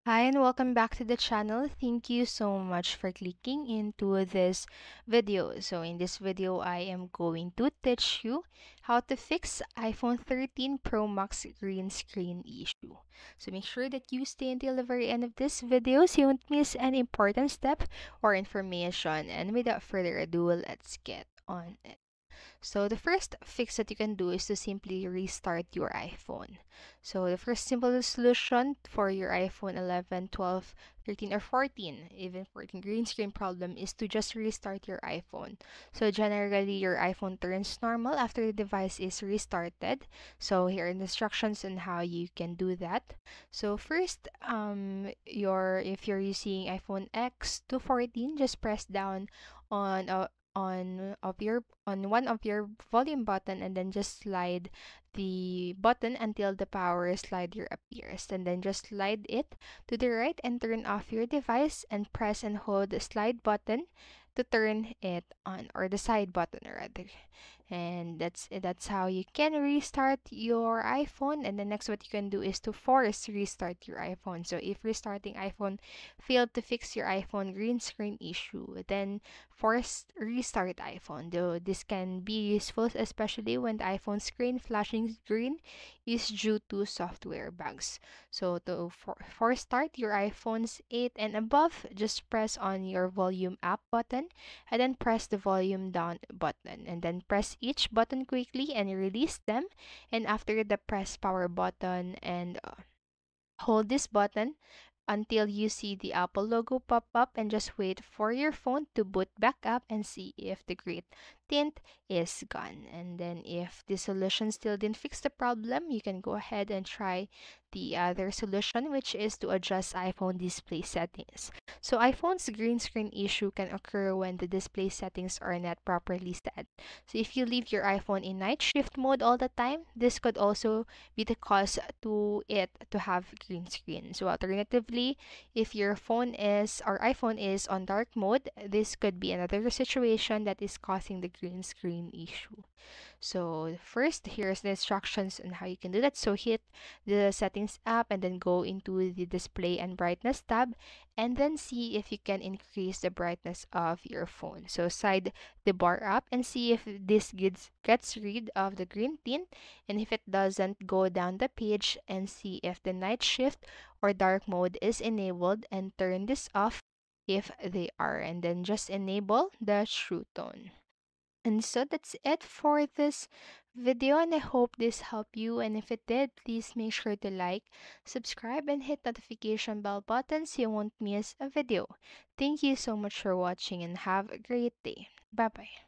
Hi and welcome back to the channel. Thank you so much for clicking into this video. So in this video, I am going to teach you how to fix iPhone 13 Pro Max green screen issue. So make sure that you stay until the very end of this video so you won't miss any important step or information. And without further ado, let's get on it. So the first fix that you can do is to simply restart your iPhone. So the first simple solution for your iPhone 11, 12, 13, or 14, even 14 green screen problem is to just restart your iPhone. So generally your iPhone turns normal after the device is restarted. So here are the instructions on how you can do that. So first, if you're using iPhone X to 14, just press down on on one of your volume button and then just slide the button until the power slider appears, and then just slide it to the right and turn off your device and press and hold the slide button to turn it on, or the side button rather. And that's how you can restart your iPhone. And the next what you can do is to force restart your iPhone. So if restarting iPhone failed to fix your iPhone green screen issue, then force restart iPhone. Though this can be useful especially when the iPhone screen flashing green is due to software bugs. So to force start your iPhones 8 and above, just press on your volume up button and then press the volume down button, and then press each button quickly and release them. And after the press power button and hold this button until you see the Apple logo pop up, and just wait for your phone to boot back up and see if the gray tint is gone. And then if the solution still didn't fix the problem, you can go ahead and try the other solution, which is to adjust iPhone display settings. So iPhone's green screen issue can occur when the display settings are not properly set. So if you leave your iPhone in night shift mode all the time, this could also be the cause to it to have green screen. So alternatively, if your phone is or iPhone is on dark mode, this could be another situation that is causing the green screen issue. So first, here's the instructions on how you can do that. So hit the settings app and then go into the display and brightness tab, and then see if you can increase the brightness of your phone. So slide the bar up and see if this gets rid of the green tint, and if it doesn't, go down the page and see if the night shift or dark mode is enabled, and turn this off if they are, and then just enable the true tone. And so that's it for this video, and I hope this helped you. And if it did, please make sure to like, subscribe, and hit notification bell button so you won't miss a video. Thank you so much for watching and have a great day. Bye bye.